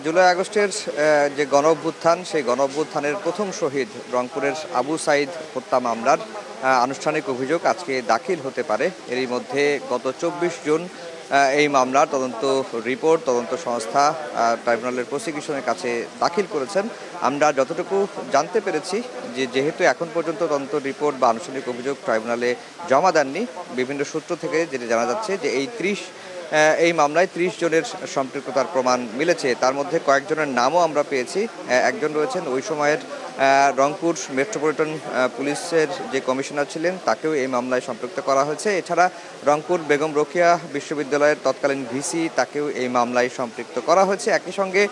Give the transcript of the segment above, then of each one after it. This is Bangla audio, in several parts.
জুলাই আগস্টের যে গণঅভ্যুত্থান সেই গণঅভ্যুত্থানের প্রথম শহীদ রংপুরের আবু সাঈদ হত্যা মামলার আনুষ্ঠানিক অভিযোগ আজকে দাখিল হতে পারে। এরই মধ্যে গত ২৪ জুন এই মামলার তদন্ত রিপোর্ট তদন্ত সংস্থা ট্রাইব্যুনালের প্রসিকিউশনের কাছে দাখিল করেছেন। আমরা যতটুকু জানতে পেরেছি যেহেতু এখন পর্যন্ত তদন্ত রিপোর্ট বা আনুষ্ঠানিক অভিযোগ ট্রাইব্যুনালে জমা দেননি, বিভিন্ন সূত্র থেকে যেটা জানা যাচ্ছে যে এই মামলায় ৩০ জনের সম্পৃক্ততার প্রমাণ মিলেছে। তার মধ্যে কয়েকজনের নামও আমরা পেয়েছি। একজন রয়েছেন ওই সময়ের রংপুর মেট্রোপলিটন পুলিশের যে কমিশনার ছিলেন, তাকেও এই মামলায় সম্পৃক্ত করা হয়েছে। এছাড়া রংপুর বেগম রোকেয়া বিশ্ববিদ্যালয়ের তৎকালীন ভিসি, তাকেও এই মামলায় সম্পৃক্ত করা হয়েছে। একই সঙ্গে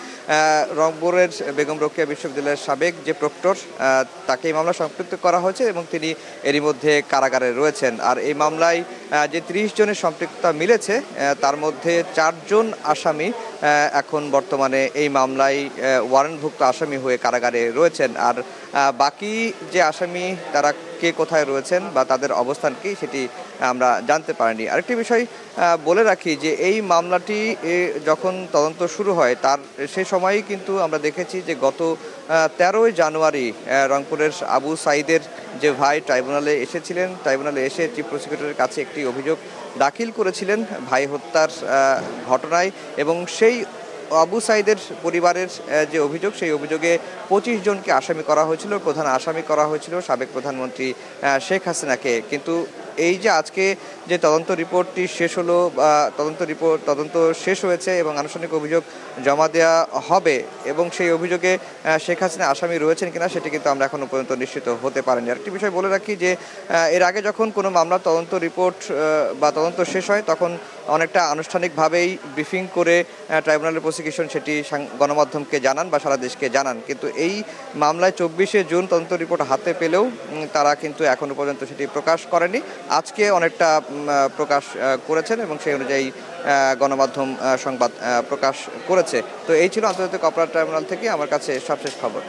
রংপুরের বেগম রোকেয়া বিশ্ববিদ্যালয়ের সাবেক যে প্রক্টর, তাকে এই মামলায় সম্পৃক্ত করা হয়েছে এবং তিনি এরই মধ্যে কারাগারে রয়েছেন। আর এই মামলায় যে ৩০ জনের সম্পৃক্ততা মিলেছে, তার মধ্যে ৪ জন আসামি এখন বর্তমানে এই মামলায় ওয়ারেন্টভুক্ত আসামি হয়ে কারাগারে রয়েছেন। আর বাকি যে আসামি তারা কে কোথায় রয়েছেন বা তাদের অবস্থান কি, সেটি আমরা জানতে পারিনি। আরেকটি বিষয় বলে রাখি যে এই মামলাটি যখন তদন্ত শুরু হয় তার সে সময়ই কিন্তু আমরা দেখেছি যে গত ১৩ই জানুয়ারি রংপুরের আবু সাঈদের যে ভাই ট্রাইব্যুনালে এসেছিলেন, ট্রাইব্যুনালে এসে চিফ প্রসিকিউটরের কাছে একটি অভিযোগ দাখিল করেছিলেন ভাই হত্যার ঘটনায়, এবং সেই আবু সাঈদের পরিবারের যে অভিযোগ, সেই অভিযোগে ২৫ জনকে আসামি করা হয়েছিল। প্রধান আসামি করা হয়েছিল সাবেক প্রধানমন্ত্রী শেখ হাসিনাকে। কিন্তু এই যে আজকে যে তদন্ত রিপোর্টটি শেষ হলো, বা তদন্ত শেষ হয়েছে এবং আনুষ্ঠানিক অভিযোগ জমা দেওয়া হবে, এবং সেই অভিযোগে শেখ হাসিনা আসামি রয়েছেন কিনা সেটি কিন্তু আমরা এখনও পর্যন্ত নিশ্চিত হতে পারিনি। আরেকটি বিষয় বলে রাখি যে এর আগে যখন কোনো মামলার তদন্ত রিপোর্ট বা তদন্ত শেষ হয়, তখন অনেকটা আনুষ্ঠানিকভাবেই ব্রিফিং করে ট্রাইব্যুনালের প্রসিকিউশন সেটি গণমাধ্যমকে জানান বা সারা দেশকে জানান। কিন্তু এই মামলায় ২৪শে জুন তদন্ত রিপোর্ট হাতে পেলেও তারা কিন্তু এখনও পর্যন্ত সেটি প্রকাশ করেনি। আজকে অনেকটা প্রকাশ করেছেন এবং সেই অনুযায়ী গণমাধ্যম সংবাদ প্রকাশ করেছে। তো এই ছিল আন্তর্জাতিক অপরাধ ট্রাইব্যুনাল থেকে আমার কাছে সবশেষ খবর।